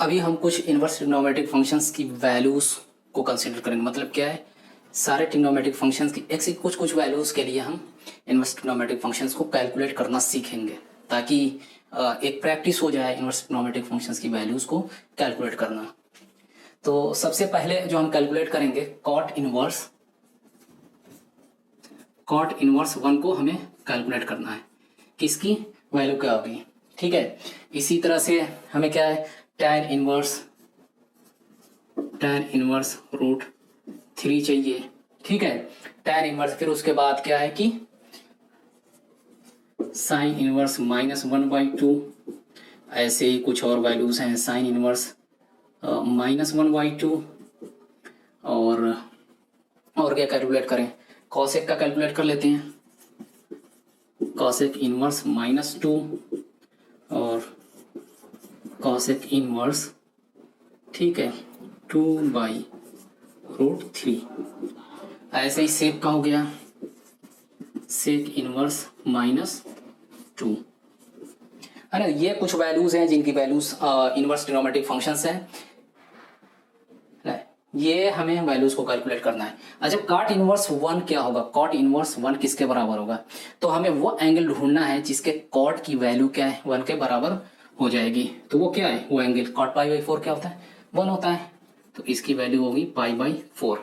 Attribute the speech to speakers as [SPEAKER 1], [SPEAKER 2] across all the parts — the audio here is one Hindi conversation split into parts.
[SPEAKER 1] अभी हम कुछ इनवर्स ट्रिग्नोमेट्रिक फंक्शंस की वैल्यूज को कंसीडर करेंगे। मतलब क्या है, सारे ट्रिग्नोमेट्रिक फंक्शंस की एक से कुछ वैल्यूज के लिए हम इनवर्स ट्रिग्नोमेट्रिक फंक्शंस को कैलकुलेट करना सीखेंगे, ताकि एक प्रैक्टिस हो जाए इनवर्स ट्रिग्नोमेट्रिक फंक्शंस की वैल्यूज को कैलकुलेट करना। तो सबसे पहले जो हम कैलकुलेट करेंगे कॉट इनवर्स 1 को हमें कैलकुलेट करना है, किसकी वैल्यू क्या होगी। ठीक है, इसी तरह से हमें क्या है, tan इनवर्स √3 चाहिए। ठीक है, tan इनवर्स, फिर उसके बाद क्या है कि sin इनवर्स -1/2, ऐसे ही कुछ और वैल्यूज हैं, sin इनवर्स -1/2, और क्या कैलकुलेट करें, कॉसेक का कैलकुलेट कर लेते हैं, कॉसेक इनवर्स -2 और कॉसेक इनवर्स, ठीक है, 2/√3। ऐसे ही सेक का हो गया, सेक इनवर्स -2, है ना। ये कुछ वैल्यूज हैं जिनकी वैल्यूज इनवर्स ट्रिग्नोमेट्रिक फंक्शंस हैं, ये हमें वैल्यूज को कैलकुलेट करना है। अच्छा, कॉट इनवर्स 1 क्या होगा, कॉट इनवर्स 1 किसके बराबर होगा, तो हमें वो एंगल ढूंढना है जिसके कॉट की वैल्यू क्या है, 1 के बराबर हो जाएगी। तो वो क्या है, वो एंगल कॉट π/4 क्या होता है, 1 होता है, तो इसकी वैल्यू होगी π/4।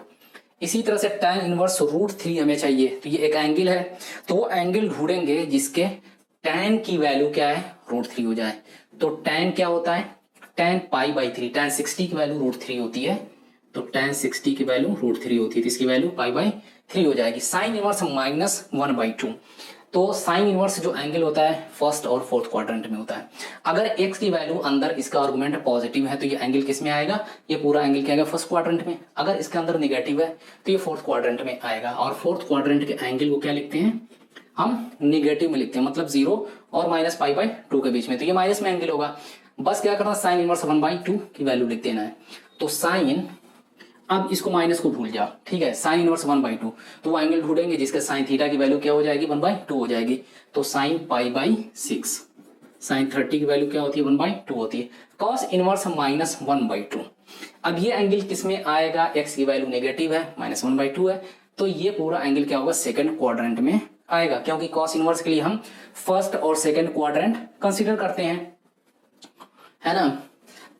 [SPEAKER 1] इसी तरह से tan इनवर्स √3 हमें चाहिए, तो ये एक एंगल है, तो वो एंगल ढूंढेंगे जिसके tan की वैल्यू क्या है, √3 हो जाए। तो tan क्या होता है, tan π/3, tan 60 की वैल्यू √3 होती है, तो tan 60 की वैल्यू √3 होती है, तो इसकी वैल्यू π/3 हो जाएगी। साइन इनवर्स -1/2, तो साइन इनवर्स जो एंगल होता है फर्स्ट और फोर्थ क्वाड्रेंट में होता है। अगर x की वैल्यू अंदर इसका आर्गुमेंट पॉजिटिव है तो ये एंगल किस में आएगा, ये पूरा एंगल क्या आएगा, फर्स्ट क्वाड्रेंट में। अगर इसके अंदर निगेटिव है तो ये फोर्थ क्वाड्रेंट में आएगा, और फोर्थ क्वाड्रेंट के एंगल को क्या लिखते हैं हम, निगेटिव में लिखते हैं, मतलब 0 और -π/2 के बीच में, तो ये माइनस में एंगल होगा। बस क्या करना, साइन इनवर्स 1/2 की वैल्यू लिख देना है। तो साइन, अब इसको माइनस को भूल जाओ, ठीक है, साइन इनवर्स 1/2, तो वो एंगल ढूंढेंगे जिसके साइन थीटा की वैल्यू क्या हो जाएगी, 1/2 हो जाएगी। तो साइन π/6, साइन 30 की वैल्यू क्या होती है, 1/2 होती है। कॉस इनवर्स -1/2, अब ये एंगल किस में आएगा, x की वैल्यू नेगेटिव है, -1/2 है, तो ये पूरा एंगल क्या होगा, सेकंड क्वाड्रेंट में आएगा, क्योंकि कॉस इनवर्स के लिए हम फर्स्ट और सेकंड क्वाड्रेंट कंसीडर करते हैं, है ना।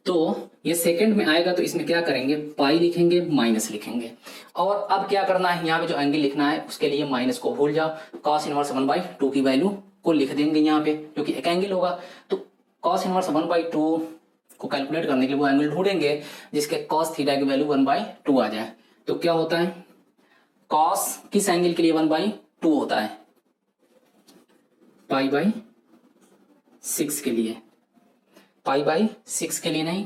[SPEAKER 1] तो ये सेकंड में आएगा, तो इसमें क्या करेंगे, पाई लिखेंगे, माइनस लिखेंगे, और अब क्या करना है, यहाँ पे जो एंगल लिखना है उसके लिए माइनस को भूल जाओ, cos इनवर्स 1/2 की वैल्यू को लिख देंगे यहाँ पे, जो कि एक एंगल होगा। तो cos इनवर्स 1/2 को कैलकुलेट करने के लिए वो एंगल ढूंढेंगे जिसके cos थीटा की वैल्यू 1/2 आ जाए। तो क्या होता है, cos किस एंगल के लिए 1/2 होता है, π/6 के लिए, π/6 के लिए नहीं,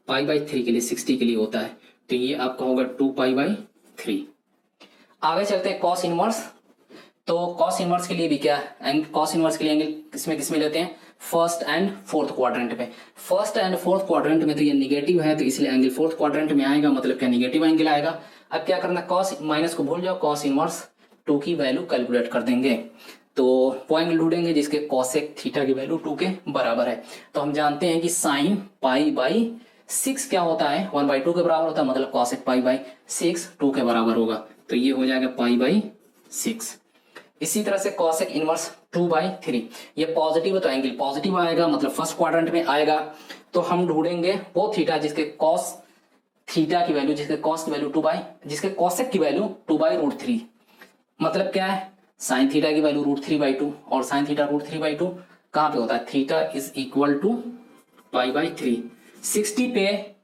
[SPEAKER 1] π/3 के लिए, 60 के लिए होता है, तो ये आपका होगा 2π/3। आगे चलते हैं कॉस इनवर्स, तो कॉस इनवर्स के लिए भी क्या, कॉस इनवर्स के लिए एंगल किसमें लेते हैं, फर्स्ट एंड फोर्थ क्वाड्रेंट में। फर्स्ट एंड फोर्थ क्वाड्रेंट में तो ये निगेटिव है, तो इसलिए एंगल फोर्थ क्वाड्रेंट में आएगा, मतलब क्या, निगेटिव एंगल आएगा। अब क्या करना, कॉस माइनस को भूल जाओ, कॉस इनवर्स 2 की वैल्यू कैलकुलेट कर देंगे, तो वो एंगल ढूंढेंगे जिसके कॉसेक थीटा की वैल्यू 2 के बराबर है। तो हम जानते हैं कि साइन π/6 क्या होता है, 1/2 के बराबर होता है, मतलब कॉसेक π/6 2 के बराबर होगा, तो ये हो जाएगा π/6। इसी तरह से कॉसेक इनवर्स 2/3, ये पॉजिटिव है तो एंगल पॉजिटिव आएगा, मतलब फर्स्ट क्वाड्रेंट में आएगा। तो हम ढूंढेंगे वो थीटा जिसके कॉस थीटा की वैल्यू, जिसके कॉस की वैल्यू जिसके कॉसेक की वैल्यू 2/√3, मतलब क्या है, साइन थीटा की वैल्यू √3/2, और साइन थीटा √3/2 कहाँ पे होता है, थीटा इज इक्वल टू π/3, 60 पे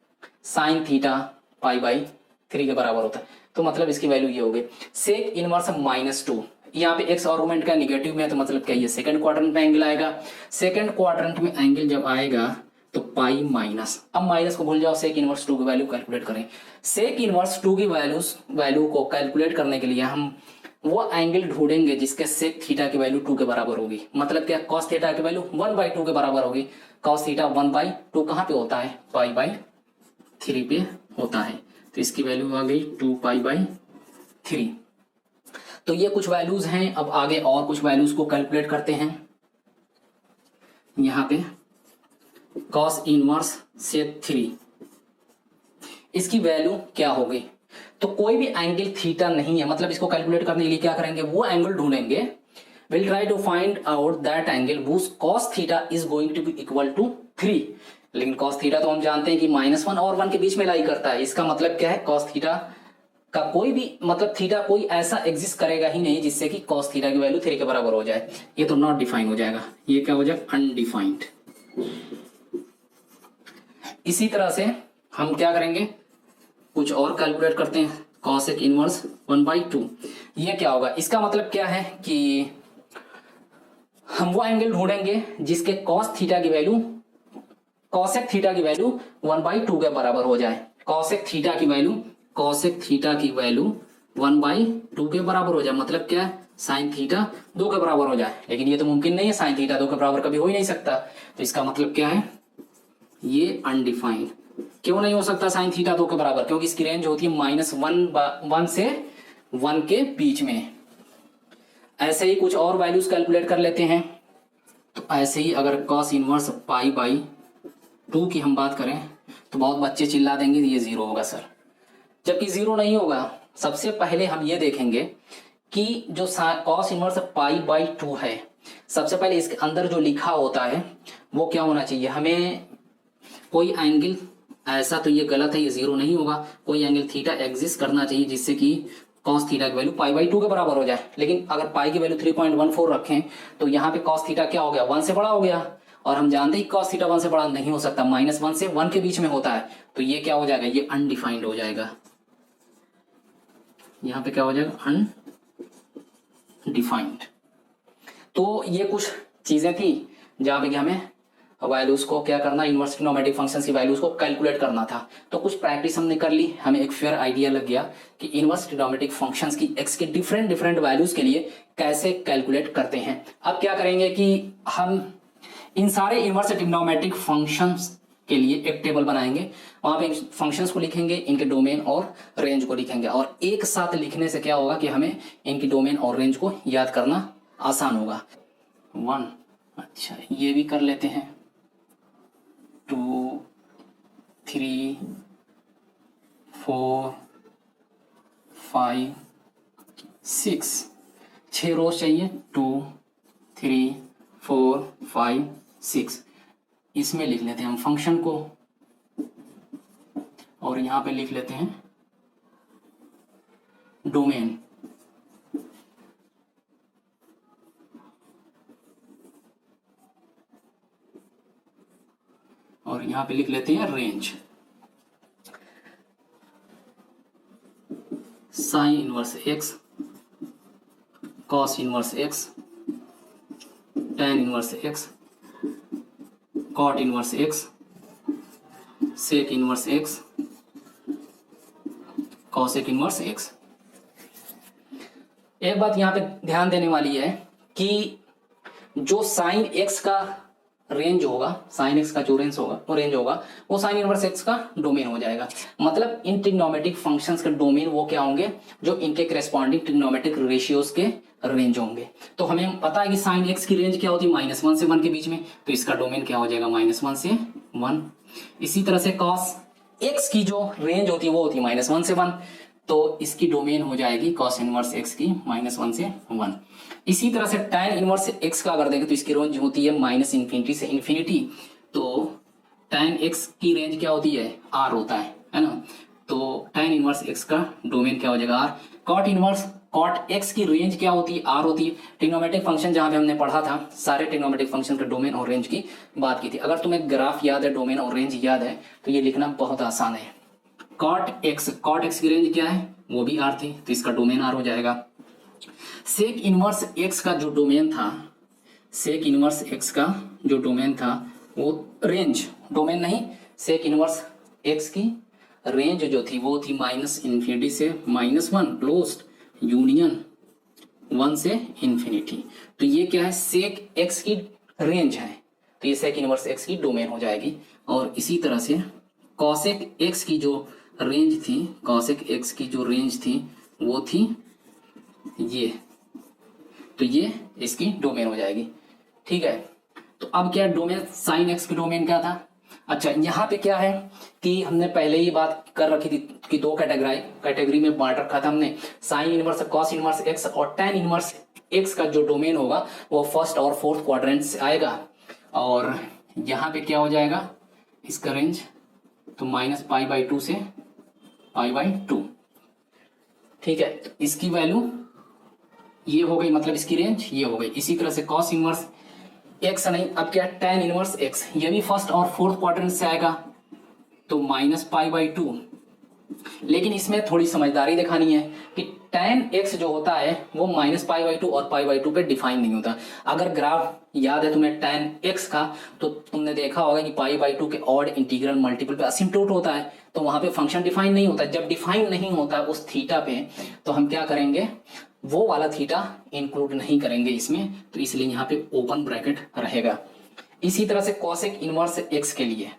[SPEAKER 1] साइन थीटा π/3 के बराबर होता है, तो मतलब इसकी वैल्यू ये हो गई। सेक इनवर्स -2, यहाँ पे x आर्गुमेंट का निगेटिव में है, तो मतलब क्या, ये सेकंड क्वाड्रेंट में एंगल आएगा। सेकंड क्वाड्रेंट में एंगल जब आएगा तो पाई माइनस, अब माइनस को भूल जाओ, सेक इनवर्स 2 की वैल्यू कैलकुलेट करें। सेक इनवर्स 2 की वैल्यू को कैलकुलेट करने के लिए हम वो एंगल ढूंढेंगे जिसके सेक थीटा की वैल्यू 2 के बराबर होगी, मतलब क्या, कॉस थीटा की वैल्यू 1/2 के बराबर होगी। कॉस थीटा 1/2 कहाँ पे होता है, π/3 पे होता है, तो इसकी वैल्यू आ गई 2π/3। तो ये कुछ वैल्यूज हैं, अब आगे और कुछ वैल्यूज को कैलकुलेट करते हैं। यहाँ पे कॉस इनवर्स सेक 3, इसकी वैल्यू क्या होगी? तो कोई भी एंगल थीटा नहीं है, मतलब इसको कैलकुलेट करने के लिए क्या करेंगे, वो एंगल ढूंढेंगे। Will try to find out that angle whose cos theta is going to be equal to 3। लेकिन cos थीटा तो हम जानते हैं कि -1 और 1 के बीच में लाई करता है। इसका मतलब क्या है, cos थीटा का कोई भी मतलब थीटा कोई ऐसा एग्जिस्ट करेगा ही नहीं जिससे कि cos थीटा की वैल्यू 3 के बराबर हो जाए। ये तो नॉट डिफाइन हो जाएगा, ये क्या हो जाएगा, अनडिफाइंड। इसी तरह से हम क्या करेंगे, कुछ और कैलकुलेट करते हैं। cosec इनवर्स 1/2, ये क्या होगा, इसका मतलब क्या है कि हम वो एंगल ढूंढेंगे जिसके cos थीटा की वैल्यू cosec थीटा की वैल्यू 1/2 के बराबर हो जाए। cosec थीटा की वैल्यू 1/2 के बराबर हो जाए, मतलब क्या है, sin थीटा 2 के बराबर हो जाए। लेकिन ये तो मुमकिन नहीं है, sin थीटा 2 के बराबर कभी हो ही नहीं सकता। तो इसका मतलब क्या है, ये अनडिफाइंड। क्यों नहीं हो सकता sin थीटा 2 के बराबर? क्योंकि इसकी रेंज होती है -1 से 1 के बीच में। ऐसे ही कुछ और वैल्यूज कैलकुलेट कर लेते हैं। तो ऐसे ही अगर cos इनवर्स π/2 की हम बात करें तो बहुत बच्चे चिल्ला देंगे ये 0 होगा सर, जबकि 0 नहीं होगा। सबसे पहले हम ये देखेंगे कि जो cos इनवर्स π/2 है, सबसे पहले इसके अंदर जो लिखा होता है वो क्या होना चाहिए, हमें कोई एंगल, ऐसा तो ये गलत है, ये 0 नहीं होगा, कोई एंगल थीटा एग्जिस्ट करना चाहिए जिससे कि cos थीटा की वैल्यू π/2 के बराबर हो जाए। लेकिन अगर पाई की वैल्यू 3.14 रखें तो यहाँ पे cos थीटा क्या हो गया, 1 से बड़ा हो गया, और हम जानते हैं cos थीटा 1 से बड़ा नहीं हो सकता, -1 से 1 के बीच में होता है। तो ये क्या हो जाएगा, ये अनडिफाइंड हो जाएगा। यहाँ पे क्या हो जाएगा, अनडिफाइंड। तो ये कुछ चीजें थी जहाँ पे कि हमें वैल्यूज को क्या करना, इनवर्स ट्रिग्नोमेट्रिक फंक्शंस की वैल्यूज को कैलकुलेट करना था। तो कुछ प्रैक्टिस हमने कर ली, हमें एक फेयर आइडिया लग गया कि इनवर्स ट्रिग्नोमेट्रिक फंक्शंस की एक्स के डिफरेंट वैल्यूज के लिए कैसे कैलकुलेट करते हैं। अब क्या करेंगे कि हम इन सारे इनवर्स ट्रिग्नोमेट्रिक फंक्शंस के लिए एक टेबल बनाएंगे, वहां पे फंक्शंस को लिखेंगे, इनके डोमेन और रेंज को लिखेंगे, और एक साथ लिखने से क्या होगा कि हमें इनकी डोमेन और रेंज को याद करना आसान होगा। 1, अच्छा ये भी कर लेते हैं, 2, 3, 4, 5, 6 रोज चाहिए, 2, 3, 4, 5, 6। इसमें लिख लेते हैं हम फंक्शन को, और यहां पे लिख लेते हैं डोमेन। और यहां पे लिख लेते हैं range. Sine inverse x, cos inverse x, tan inverse x, cot inverse x, sec inverse x, cosec inverse x. एक बात यहाँ पे ध्यान देने वाली है कि जो साइन एक्स का रेंज होगा, साइन एक्स का जो रेंज होगा वो रेंज होगा, वो साइन इनवर्स एक्स का डोमेन हो जाएगा। मतलब इन ट्रिग्नोमेट्रिक फंक्शंस के डोमेन वो क्या होंगे, जो इनके करेस्पॉन्डिंग ट्रिग्नोमेट्रिक रेशियोज के रेंज होंगे। तो हमें पता है कि साइन एक्स की रेंज क्या होती है, -1 से 1 के बीच में, तो इसका डोमेन क्या हो जाएगा, -1 से 1। इसी तरह से कॉस एक्स की जो रेंज होती है वो होती है -1 से 1, तो इसकी डोमेन हो जाएगी कॉस इनवर्स एक्स की -1 से 1। इसी तरह से tan इनवर्स एक्स का अगर देखें तो इसकी रेंज होती है -∞ से इन्फिनिटी, तो tan एक्स की रेंज क्या होती है, r होता है ना। तो tan इनवर्स एक्स का डोमेन क्या हो जाएगा, r। Cot inverse cot x की रेंज क्या होती है, r होती है। ट्रिग्नोमेट्रिक फंक्शन जहां पे हमने पढ़ा था, सारे ट्रिग्नोमेट्रिक फंक्शन के डोमेन और रेंज की बात की थी। अगर तुम्हें ग्राफ याद है, डोमेन और रेंज याद है, तो ये लिखना बहुत आसान है। कॉट एक्स की रेंज क्या है, वो भी r थी, तो इसका डोमेन r हो जाएगा। सेक इनवर्स एक्स का जो डोमेन था, सेक इनवर्स एक्स का जो डोमेन था वो रेंज, डोमेन नहीं, सेक इनवर्स एक्स की रेंज जो थी वो थी -∞ से -1 क्लोज्ड यूनियन 1 से इन्फिनिटी। तो ये क्या है, सेक एक्स की रेंज है, तो ये सेक इनवर्स एक्स की डोमेन हो जाएगी। और इसी तरह से कॉसेक एक्स की जो रेंज थी, कॉसेक एक्स की जो रेंज थी वो थी ये, तो ये इसकी डोमेन हो जाएगी। ठीक है, तो अब क्या डोमेन, साइन एक्स की डोमेन क्या था, अच्छा, यहाँ पे क्या है कि हमने पहले ही बात कर रखी थी कि दो कैटेगरी में बांट रखा था हमने, sine inverse cos inverse x और tan इनवर्स एक्स का जो डोमेन होगा वो फर्स्ट और फोर्थ क्वाड्रेंट से आएगा। और यहाँ पे क्या हो जाएगा इसका रेंज, तो -π/2 से π/2, ठीक है। तो इसकी वैल्यू ये हो गई, मतलब इसकी रेंज ये हो गई। इसी तरह से कॉस इनवर्स एक्स नहीं, अब क्या tan इनवर्स एक्स, ये भी फर्स्ट और फोर्थ क्वाड्रेंट से आएगा, तो -π/2। लेकिन इसमें थोड़ी समझदारी दिखानी है कि tan x जो होता है वो -π/2 और π/2 पे डिफाइन नहीं होता। अगर ग्राफ याद है तुम्हें tan x का, तो तुमने देखा होगा कि π/2 के ऑड इंटीग्रल मल्टीपल पे असिम्प्टोट होता है, तो वहां पे फंक्शन डिफाइन नहीं होता। जब डिफाइन नहीं होता उस थीटा पे, तो हम क्या करेंगे, वो वाला थीटा इंक्लूड नहीं करेंगे इसमें, तो इसलिए यहाँ पे ओपन ब्रैकेट रहेगा। इसी तरह से कॉसेक इनवर्स एक्स के लिए,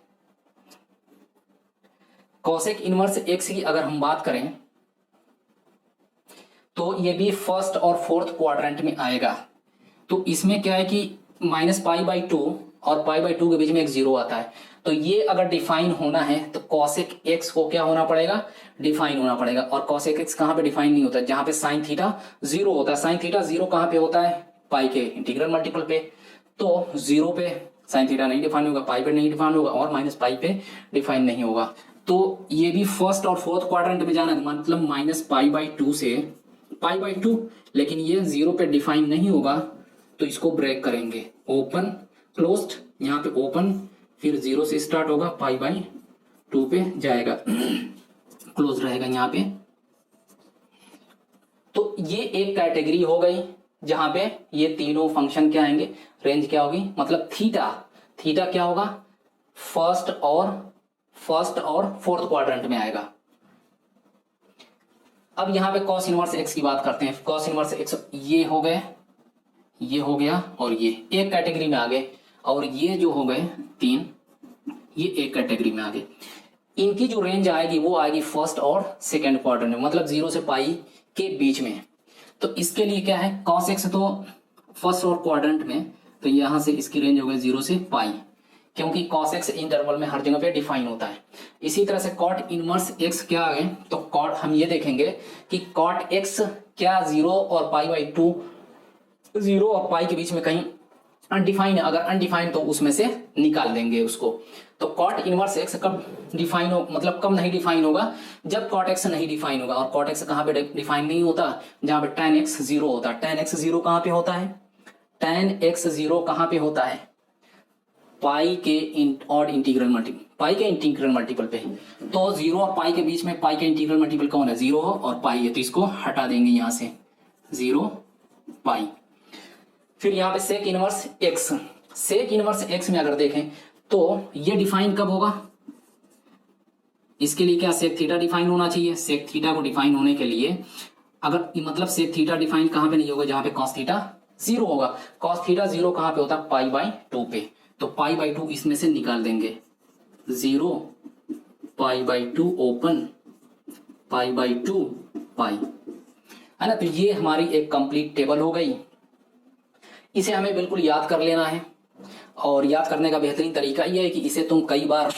[SPEAKER 1] कॉसेक इनवर्स एक्स की अगर हम बात करें तो ये भी फर्स्ट और फोर्थ क्वाड्रेंट में आएगा। तो इसमें क्या है कि -π/2 और π/2 के बीच में एक जीरो आता है, तो ये अगर डिफाइन होना है तो कॉसेक एक्स को क्या होना पड़ेगा, डिफाइन होना पड़ेगा। और कॉसेक एक्स कहाँ पे डिफाइन नहीं होता, जहां पे साइन थीटा जीरो होता है। साइन थीटा जीरो कहाँ पे होता है, पाई के इंटीग्रल मल्टीपल पे, तो जीरो पे साइन थीटा नहीं डिफाइन होगा, पाई पे नहीं डिफाइन होगा और -π पे डिफाइन नहीं होगा। तो ये भी फर्स्ट और फोर्थ क्वाड्रेंट में जाना, मतलब -π/2 से π/2, लेकिन ये जीरो पे डिफाइन नहीं होगा, तो इसको ब्रेक करेंगे, ओपन क्लोज्ड, यहाँ पे ओपन, फिर जीरो से स्टार्ट होगा, π/2 पे जाएगा, क्लोज रहेगा यहाँ पे। तो ये एक कैटेगरी हो गई जहां पे ये तीनों फंक्शन क्या आएंगे, रेंज क्या होगी, मतलब थीटा क्या होगा, फर्स्ट और फोर्थ क्वाड्रेंट में आएगा। अब यहाँ पे कॉस इनवर्स एक्स की बात करते हैं। कॉस इनवर्स एक्स ये हो गए, ये हो गया और ये एक कैटेगरी में आ गए, और ये जो हो गए तीन, ये एक कैटेगरी में आ गए। इनकी जो रेंज आएगी वो आएगी फर्स्ट और सेकंड क्वाड्रेंट में, मतलब 0 से पाई के बीच में। तो इसके लिए क्या है, कॉस एक्स तो फर्स्ट और क्वाड्रेंट में, तो यहां से इसकी रेंज हो गई 0 से पाई, क्योंकि कॉस एक्स इंटरवल में हर जगह पे डिफाइन होता है। इसी तरह से कॉट इनवर्स एक्स क्या आ गए, तो कॉट हम ये देखेंगे कि कॉट एक्स क्या 0 और π/2, 0 और पाई के बीच में कहीं अनडिफाइन है, अगर अनडिफाइन तो उसमें से निकाल देंगे उसको। तो कॉट इनवर्स एक्स कब डिफाइन हो, मतलब कब नहीं डिफाइन होगा, जब कॉट एक्स नहीं डिफाइन होगा। और कॉट एक्स कहाँ पे डिफाइन नहीं होता, जहां पे tan x 0 होता है। tan x 0 कहाँ पे होता है, tan x 0 कहाँ पे होता है, पाई के ऑड इंटीग्रल मल्टीपल, पाई के इंटीग्रल मल्टीपल पे। तो 0 और पाई के बीच में पाई के इंटीग्रल मल्टीपल कौन है, 0 और पाई है, तो इसको हटा देंगे यहां से, 0 पाई। फिर यहाँ पे sec inverse x, sec inverse x में अगर देखें तो ये डिफाइन कब होगा, इसके लिए क्या सेक थीटा डिफाइन होना चाहिए। सेक थीटा को डिफाइन होने के लिए अगर, मतलब सेक थीटा डिफाइन कहाँ पे नहीं होगा, जहां पे कॉस थीटा 0 होगा। कॉस थीटा 0 कहाँ पे होता है, π/2 पे, तो π/2 इसमें से निकाल देंगे, 0 π/2 ओपन, π/2 पाई, है ना। तो ये हमारी एक कंप्लीट टेबल हो गई। इसे हमें बिल्कुल याद कर लेना है, और याद करने का बेहतरीन तरीका यह है कि इसे तुम कई बार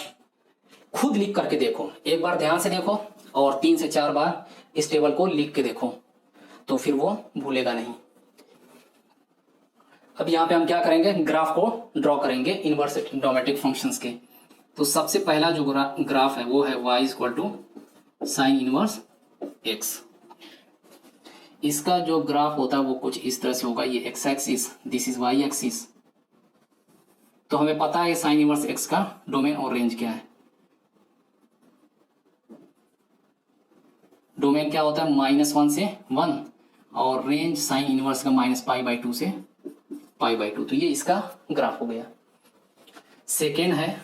[SPEAKER 1] खुद लिख करके देखो, एक बार ध्यान से देखो और 3 से 4 बार इस टेबल को लिख के देखो, तो फिर वो भूलेगा नहीं। अब यहाँ पे हम क्या करेंगे, ग्राफ को ड्रॉ करेंगे इनवर्स ट्रिग्नोमेट्रिक फंक्शंस के। तो सबसे पहला जो ग्राफ है वो है y sin इनवर्स x। इसका जो ग्राफ होता है वो कुछ इस तरह से होगा, ये x axis, this is y axis. तो हमें पता है साइन इनवर्स x का डोमेन और रेंज क्या है। डोमेन क्या होता है, -1 से 1, और रेंज साइन इनवर्स का -π/2 से π/2। तो ये इसका ग्राफ हो गया। सेकेंड है,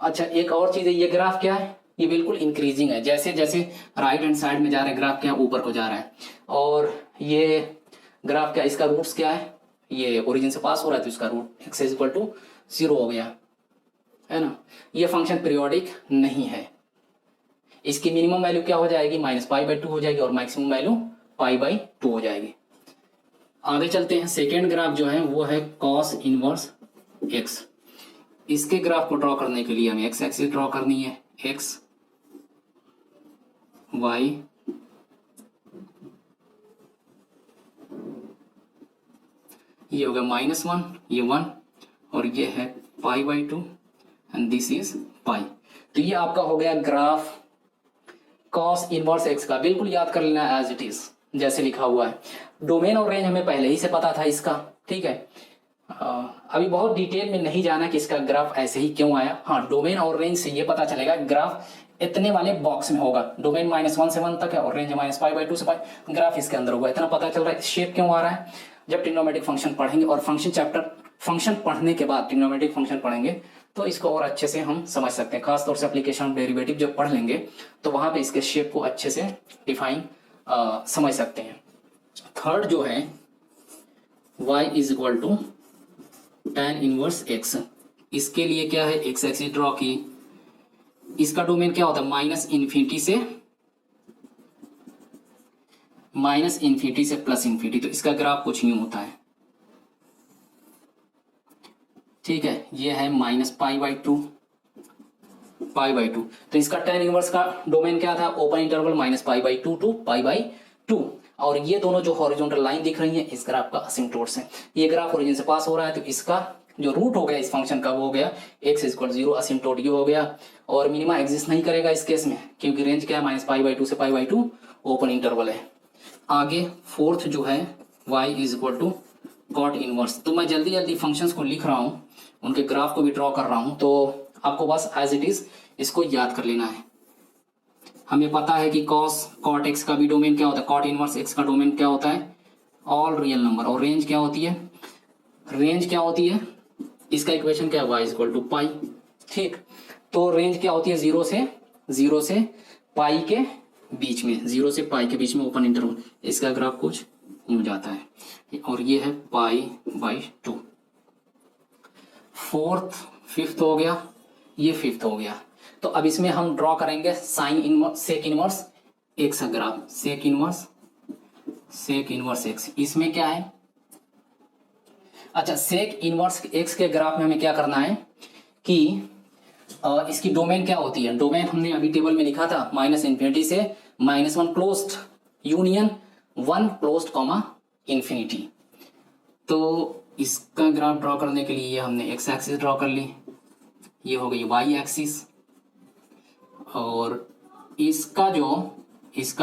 [SPEAKER 1] अच्छा एक और चीज है, ये ग्राफ क्या है, ये बिल्कुल इंक्रीजिंग है, जैसे जैसे राइट हैंड साइड में जा रहा है ग्राफ क्या ऊपर को जा रहा है। और ये ग्राफ क्या, इसका रूट्स क्या है, ये ओरिजिन से पास हो रहा है तो इसका रूट x = 0 हो गया, है ना। ये फंक्शन पीरियोडिक नहीं है। इसकी मिनिमम वैल्यू क्या हो जाएगी, -π/2 हो जाएगी, और मैक्सिमम वैल्यू π/2 हो जाएगी। आगे चलते हैं, सेकेंड ग्राफ जो है वो है कॉस इनवर्स x। इसके ग्राफ को ड्रॉ करने के लिए हमें एक्स एक्सिस ड्रॉ करनी है, एक्स वाई ये हो गया -1, ये 1 और ये है π/2 एंड दिस इज पाई। तो ये आपका हो गया ग्राफ कॉस इनवर्स एक्स का। बिल्कुल याद कर लेना एज इट इज जैसे लिखा हुआ है। डोमेन और रेंज हमें पहले ही से पता था इसका, ठीक है। अभी बहुत डिटेल में नहीं जाना कि इसका ग्राफ ऐसे ही क्यों आया। हाँ, डोमेन और रेंज से ये पता चलेगा ग्राफ इतने वाले बॉक्स में होगा। डोमेन -1 से 1 तक है और रेंज -π/2 से पाई, ग्राफ इसके अंदर होगा। इतना पता चल रहा है शेप क्यों आ रहा है। जब ट्रिग्नोमेट्रिक फंक्शन पढ़ेंगे और फंक्शन पढ़ने के बाद ट्रिग्नोमेट्रिक फंक्शन पढ़ेंगे तो इसको और अच्छे से हम समझ सकते हैं। खासतौर से एप्लीकेशन डेरिवेटिव जब पढ़ लेंगे तो वहां पे इसके शेप को अच्छे से डिफाइन समझ सकते हैं। थर्ड जो है y is equal to tan inverse x। इसके लिए क्या है, एक्स एक्सिस ड्रॉ की। इसका डोमेन क्या होता है, -∞ से +∞। तो इसका ग्राफ कुछ यूं होता है, ठीक है। ये है -π/2 तो इसका tan इनवर्स का डोमेन क्या था, ओपन इंटरवल -π/2 टू π/2। और ये दोनों जो हॉरिजॉन्टल लाइन दिख रही है इस ग्राफ का असिम्प्टोट्स है। ये ग्राफ ओरिजिन से पास हो रहा है तो इसका जो रूट हो गया इस फंक्शन का वो हो गया x = 0, असिम्प्टोट ये हो गया। और मिनिमा एग्जिस्ट नहीं करेगा इस केस में क्योंकि रेंज क्या है, -π/2 से π/2 ओपन इंटरवल है। आगे फोर्थ जो है y is equal to cot inverse. तो मैं जल्दी जल्दी फंक्शंस को लिख रहा हूँ, उनके ग्राफ को भी ड्रॉ कर रहा हूँ, तो आपको बस एज इट इज इसको याद कर लेना है। हमें पता है कि कॉट एक्स का भी डोमेन क्या होता है, कॉट इनवर्स एक्स का डोमेन क्या होता है, ऑल रियल नंबर। और रेंज क्या होती है, इसका इक्वेशन क्या है, y इक्वल टू पाई, ठीक। तो रेंज क्या होती है, 0 से पाई के बीच में, 0 से पाई के बीच में ओपन इंटरवल। इसका ग्राफ कुछ यूं जाता है और ये है π/2। फिफ्थ हो गया, ये फिफ्थ हो गया। तो अब इसमें हम ड्रॉ करेंगे सेक इनवर्स एक्स का ग्राफ, सेक इनवर्स एक्स। इसमें क्या है, अच्छा, सेक इनवर्स एक्स के ग्राफ में हमें क्या करना है कि इसकी डोमेन क्या होती है। डोमेन हमने अभी टेबल में लिखा था -∞ से -1 closed union 1 closed comma infinity. तो इसका ग्राफ ड्रॉ करने के लिए हमने एक्स एक्सिस ड्रॉ कर ली, ये हो गई वाई एक्सिस। और इसका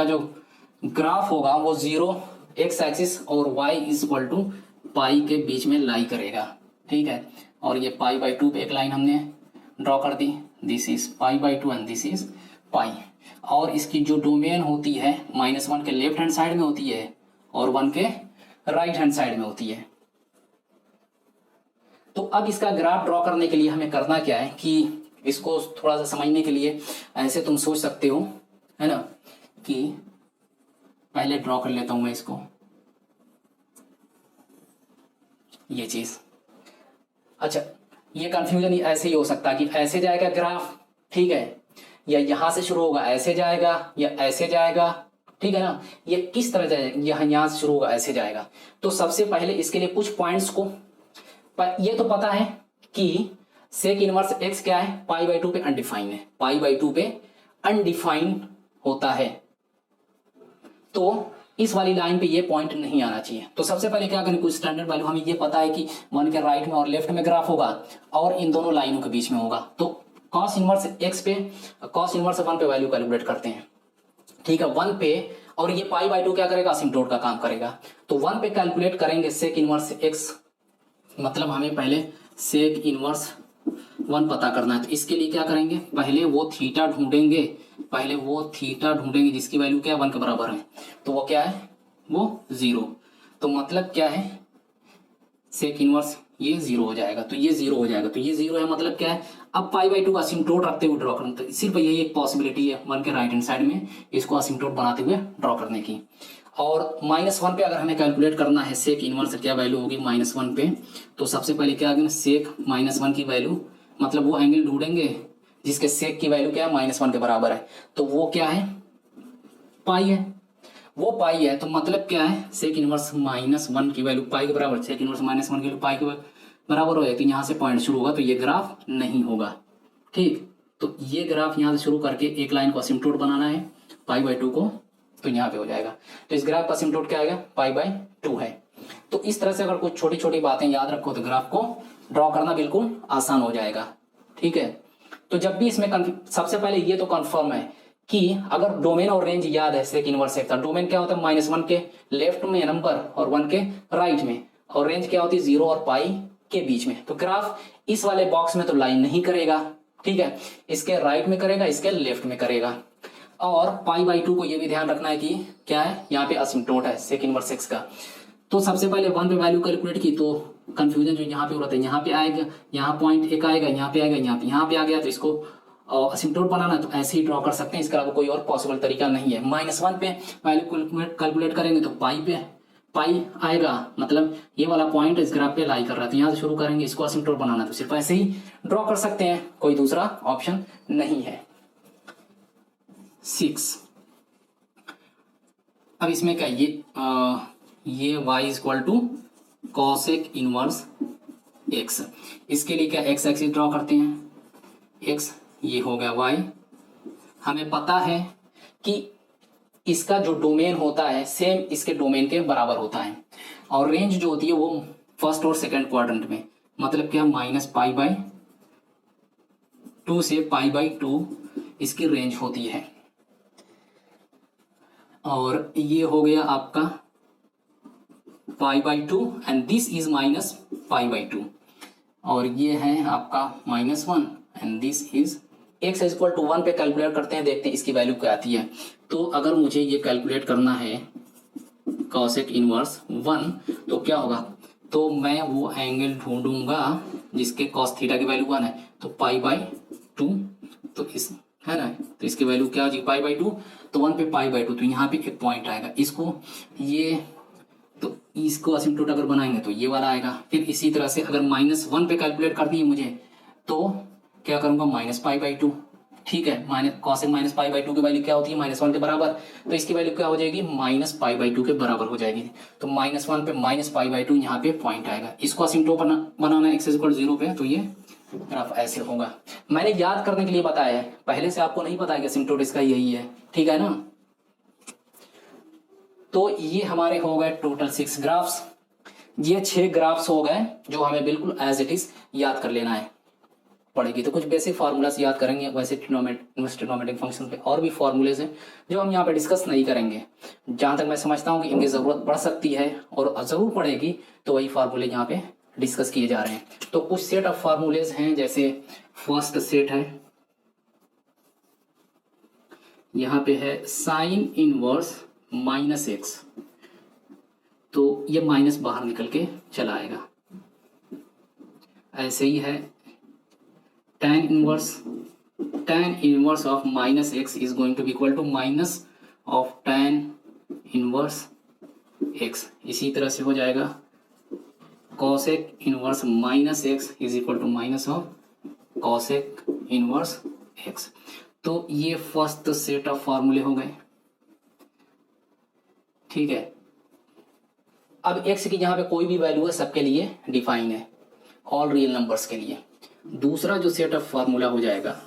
[SPEAKER 1] जो ग्राफ होगा वो 0 एक्स एक्सिस और वाई इज इक्वल टू पाई के बीच में लाई करेगा, ठीक है। और ये π/2 पे एक लाइन हमने ड्रॉ कर दी, this is π/2 and this is pi. और इसकी जो डोमेन होती है -1 के लेफ्ट हैंड साइड में होती है और 1 के राइट हैंड साइड में होती है। तो अब इसका ग्राफ ड्रॉ करने के लिए हमें करना क्या है कि इसको थोड़ा सा समझने के लिए ऐसे तुम सोच सकते हो, है ना, कि पहले ड्रॉ कर लेता हूं मैं इसको, ये चीज। अच्छा, ये कंफ्यूजन ऐसे ही हो सकता है कि ऐसे जाएगा ग्राफ, ठीक है, या यहां से शुरू होगा ऐसे जाएगा या ऐसे जाएगा, ठीक है ना। ये किस तरह जाएगा, यहां से शुरू होगा ऐसे जाएगा। तो सबसे पहले इसके लिए कुछ पॉइंट्स को ये तो पता है कि सेक इनवर्स एक्स क्या है, π/2 पे अनडिफाइंड है, π/2 पे अनडिफाइंड होता है। तो इस वाली लाइन पे ये पॉइंट नहीं आना चाहिए। तो सबसे पहले क्या करें, कुछ स्टैंडर्ड वैल्यू हमें ये पता है कि 1 के राइट में और लेफ्ट में ग्राफ होगा और इन दोनों लाइनों के बीच में होगा। तो कॉस इनवर्स 1 पे वैल्यू कैलकुलेट करते हैं, ठीक है, 1 पे। और ये π/2 क्या करेगा, असिम्प्टोट का काम करेगा। तो 1 पे कैलकुलेट करेंगे सेक इनवर्स एक्स, मतलब हमें पहले सेक इनवर्स 1 पता करना है। तो इसके लिए क्या करेंगे, पहले वो थीटा ढूंढेंगे जिसकी वैल्यू क्या है, 1 के बराबर है। तो वो क्या है, वो 0। तो मतलब क्या है, सेक इनवर्स ये 0 हो जाएगा। तो ये 0 हो जाएगा, तो ये 0 है, मतलब क्या है, अब π/2 का असिम्प्टोट रखते हुए ड्रॉ करना। तो सिर्फ यही एक पॉसिबिलिटी है 1 के राइट हैंड साइड में इसको असिम्प्टोट बनाते हुए ड्रॉ करने की। और -1 पे अगर हमें कैलकुलेट करना है सेक इनवर्स, क्या वैल्यू होगी -1 पे। तो सबसे पहले क्या आगे सेक -1 की वैल्यू, मतलब वो एंगल ढूंढेंगे जिसके सेक की वैल्यू क्या है, -1 के बराबर है। तो वो क्या है, पाई है, वो पाई है। तो मतलब क्या है, सेक इनवर्स -1 की वैल्यू पाई के बराबर, सेक इनवर्स -1 की वैल्यू पाई के बराबर होगा, तो यहाँ से पॉइंट शुरू होगा, तो ये ग्राफ नहीं होगा। ठीक, तो ये ग्राफ यहाँ से शुरू करके एक लाइन को असिम्प्टोट बनाना है π/2 को, तो यहाँ पे हो जाएगा। तो इस ग्राफ का असिम्प्टोट क्या आएगा, π/2 है। तो इस तरह से अगर कुछ छोटी छोटी बातें याद रखो तो ग्राफ को ड्रॉ करना बिल्कुल आसान हो जाएगा। ठीक है, तो जब भी इसमें सबसे पहले ये तो कंफर्म है कि अगर डोमेन और रेंज याद है सेक इनवर्स एक था, डोमेन क्या होता है -1 के लेफ्ट में नंबर और 1 के राइट में, और रेंज क्या होती है 0 और पाई के बीच में। तो ग्राफ इस वाले बॉक्स में तो लाइन नहीं करेगा, ठीक है, इसके राइट में करेगा, इसके लेफ्ट में करेगा। और π/2 को ये भी ध्यान रखना है कि क्या है, यहाँ पे असिम्प्टोट है सेक इनवर्स एक्स का। तो सबसे पहले 1 पे वैल्यू कैलकुलेट की, तो कंफ्यूजन जो यहाँ पे हो रहा था, यहाँ पे आएगा, यहाँ पॉइंट एक आएगा, यहाँ पे आएगा, यहाँ पे आ गया, तो इसको असिम्प्टोट बनाना तो ऐसे ही ड्रॉ कर सकते हैं, इसके अलावा कोई और पॉसिबल तरीका नहीं है। -1 पे वैल्यू कैलकुलेट करेंगे तो पाई आएगा, मतलब ये वाला पॉइंट इस ग्राफ पे लाई कर रहा है, तो यहाँ से शुरू करेंगे, इसको असिम्प्टोट बनाना तो सिर्फ ऐसे ही ड्रॉ कर सकते हैं, कोई दूसरा ऑप्शन नहीं है। 6, अब इसमें क्या ये y equal to cosec inverse x, इसके लिए क्या x एक्सिस ड्रॉ करते हैं, x ये हो गया y। हमें पता है कि इसका जो डोमेन होता है सेम इसके डोमेन के बराबर होता है, और रेंज जो होती है वो फर्स्ट और सेकंड क्वाड्रेंट में, मतलब क्या -π/2 से π/2 इसकी रेंज होती है। और ये हो गया आपका π/2 एंड दिस इज -π/2, और ये है आपका -1 and this is x equal to 1 पे कैलकुलेट करते हैं, देखते हैं इसकी वैल्यू क्या आती है। तो अगर मुझे ये कैलकुलेट करना है कॉसेक इनवर्स 1, तो क्या होगा, तो मैं वो एंगल ढूंढूंगा जिसके कॉस थीटा की वैल्यू 1 है, तो π/2, तो इस है ना, तो इसकी वैल्यू क्या होगी π/2, तो 1 पे π/2, तो यहाँ पे एक पॉइंट आएगा, इसको ये तो इसको असिम्प्टोट अगर बनाएंगे तो ये वाला आएगा। फिर इसी तरह से अगर -1 पे कैलकुलेट करनी है मुझे, तो क्या करूंगा -π/2, ठीक है, कॉसेक -π/2 की वैल्यू क्या होती है -1 के बराबर, तो इसकी वैल्यू क्या हो जाएगी -π/2 के बराबर हो जाएगी। तो -1 पे -π/2 यहाँ पे पॉइंट आएगा, इसको असिम्प्टोट बनाना है x इक्वल 0 पे, तो ये ग्राफ ऐसे होगा। मैंने याद करने के लिए बताया है, पहले से आपको नहीं पता है कि असिम्प्टोट इसका यही है, ठीक है ना। तो ये हमारे हो गए टोटल 6 ग्राफ्स, ये 6 ग्राफ्स हो गए जो हमें बिल्कुल एज इट इज याद कर लेना है पड़ेगी। तो कुछ बेसिक फार्मूलास याद करेंगे, वैसे ट्रिग्नोमेट्रिक फंक्शन पे और भी फार्मूलेज हैं जो हम यहाँ पे डिस्कस नहीं करेंगे। जहाँ तक मैं समझता हूँ कि इनकी ज़रूरत पड़ सकती है और ज़रूर पड़ेगी, तो वही फार्मूले यहाँ पे डिस्कस किए जा रहे हैं। तो कुछ सेट ऑफ फार्मूलेज हैं, जैसे फर्स्ट सेट है, यहाँ पे है साइन इनवर्स -x, तो ये माइनस बाहर निकल के चला आएगा। ऐसे ही है tan inverse of -x is going to be equal to minus of tan inverse x। इसी तरह से हो जाएगा cosec inverse -x is equal to minus of cosec inverse x। तो ये फर्स्ट सेट ऑफ फॉर्मूले हो गए, ठीक है। अब x की यहाँ पे कोई भी वैल्यू है सबके लिए डिफाइन है, ऑल रियल नंबर्स के लिए। दूसरा जो सेट ऑफ फार्मूला हो जाएगा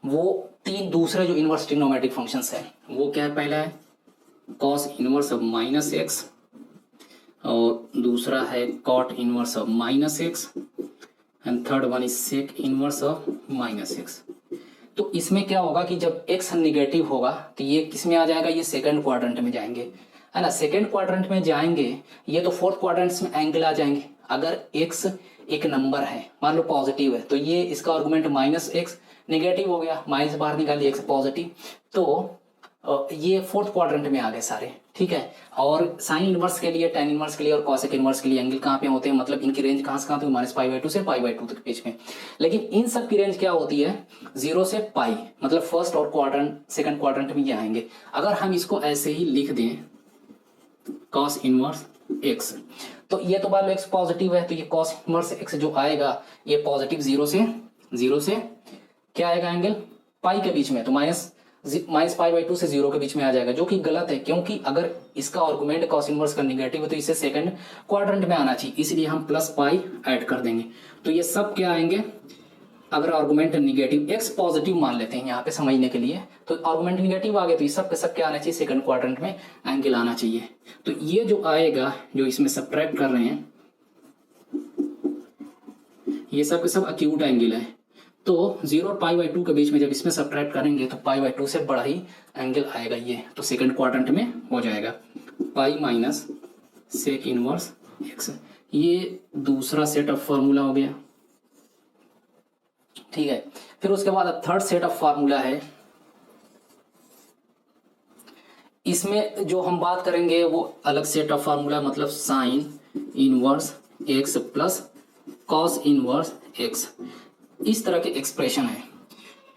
[SPEAKER 1] वो 3 दूसरे जो इनवर्स ट्रिग्नोमेट्रिक फंक्शंस है, वो क्या है, पहला है cos इनवर्स ऑफ -x, और दूसरा है cot inverse of -x, and third one is sec inverse of -x। तो इसमें क्या होगा कि जब x निगेटिव होगा तो ये किस में आ जाएगा, ये सेकंड क्वाड्रेंट में जाएंगे, है ना। सेकंड क्वाड्रेंट में जाएंगे, ये तो फोर्थ क्वाड्रेंट में एंगल आ जाएंगे। अगर x एक नंबर है, मान लो पॉजिटिव है, तो ये इसका आर्गुमेंट -x नेगेटिव हो गया, माइनस बाहर निकाल दिया, x पॉजिटिव, तो ये फोर्थ क्वाड्रेंट में आ गए सारे, ठीक है। और साइन इनवर्स के लिए, tan इनवर्स के लिए और कॉसेक इनवर्स के लिए एंगल कहाँ पे होते हैं, मतलब इनकी रेंज कहाँ से कहाँ तक, -π/2 से π/2 तक बीच में। लेकिन इन सब की रेंज क्या होती है, 0 से पाई, मतलब फर्स्ट और क्वाड्रेंट सेकंड क्वाड्रेंट में ये आएंगे। अगर हम इसको ऐसे ही लिख दें cos इनवर्स x, तो ये तो मान लो x पॉजिटिव है, तो ये cos इनवर्स x जो आएगा ये पॉजिटिव 0 से क्या आएगा एंगल पाई के बीच में, तो -π/2 से 0 के बीच में आ जाएगा, जो कि गलत है, क्योंकि अगर इसका आर्गुमेंट कॉस इनवर्स का निगेटिव है तो इसे सेकंड क्वाड्रेंट में आना चाहिए, इसलिए हम +π ऐड कर देंगे। तो ये सब क्या आएंगे, अगर आर्गुमेंट निगेटिव, एक्स पॉजिटिव मान लेते हैं यहाँ पे समझने के लिए, तो आर्गुमेंट निगेटिव आ गया तो ये सब के सब क्या आना चाहिए, सेकंड क्वाड्रेंट में एंगल आना चाहिए। तो ये जो आएगा, जो इसमें सब्ट्रैक्ट कर रहे हैं, ये सब के सब अक्यूट एंगल है। तो 0 और π/2 के बीच में जब इसमें सब्ट्रैक्ट करेंगे तो π/2 से बड़ा ही एंगल आएगा ये, तो सेकंड क्वाड्रेंट में हो जाएगा pi minus sec inverse x. ये दूसरा सेट ऑफ फार्मूला हो गया, ठीक है। फिर उसके बाद अब थर्ड सेट ऑफ फार्मूला है, इसमें जो हम बात करेंगे वो अलग सेट ऑफ फार्मूला, मतलब sign inverse x plus cos inverse x, इस तरह के एक्सप्रेशन है।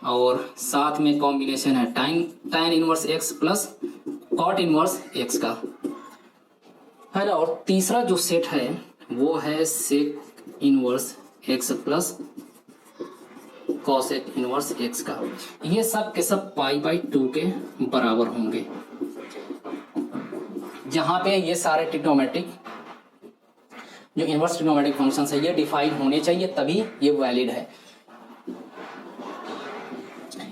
[SPEAKER 1] और साथ में कॉम्बिनेशन है tan inverse x plus cot inverse x का, है ना। और तीसरा जो सेट है वो है sec inverse x plus cosec inverse x का। ये सब के सब π/2 के बराबर होंगे, जहां पे ये सारे ट्रिग्नोमेट्रिक जो इनवर्स ट्रिग्नोमेट्रिक फंक्शन है ये डिफाइन होने चाहिए, तभी ये वैलिड है।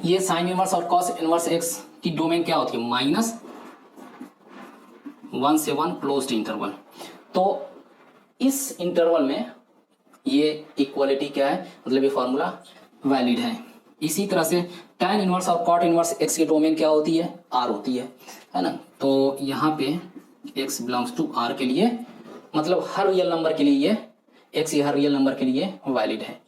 [SPEAKER 1] ये साइन इनवर्स और कॉस इनवर्स एक्स की डोमेन क्या होती है, -1 से 1 क्लोज्ड इंटरवल। तो इस इंटरवल में ये इक्वालिटी क्या है, मतलब ये फॉर्मूला वैलिड है। इसी तरह से tan इनवर्स और कॉट इनवर्स एक्स की डोमेन क्या होती है, r होती है ना। तो यहाँ पे x बिलोंग्स टू r के लिए, मतलब हर रियल नंबर के लिए ये x हर रियल नंबर के लिए वैलिड है।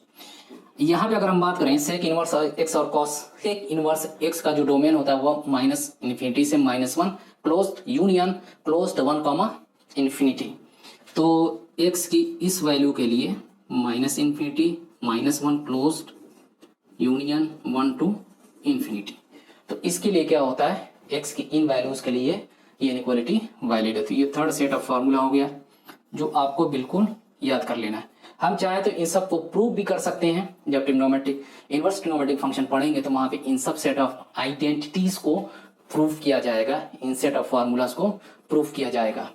[SPEAKER 1] यहाँ पे अगर हम बात करें सेक इनवर्स एक्स और कॉस सेक इनवर्स एक्स का जो डोमेन होता है वो -∞ से -1 क्लोज्ड यूनियन क्लोज्ड 1, तो x की इस वैल्यू के लिए -∞ -1 क्लोज्ड यूनियन 1 to ∞। तो इसके लिए क्या होता है, x की इन वैल्यूज के लिए ये इनइक्वालिटी वैलिड है। तो ये थर्ड सेट ऑफ फार्मूला हो गया जो आपको बिल्कुल याद कर लेना है। हम चाहे तो इन सब को प्रूव भी कर सकते हैं, जब ट्रिग्नोमेट्रिक इनवर्स ट्रिग्नोमेट्रिक फंक्शन पढ़ेंगे तो वहां पे इन सब सेट ऑफ आइडेंटिटीज को प्रूव किया जाएगा, इन सेट ऑफ फार्मूलाज को प्रूव किया जाएगा।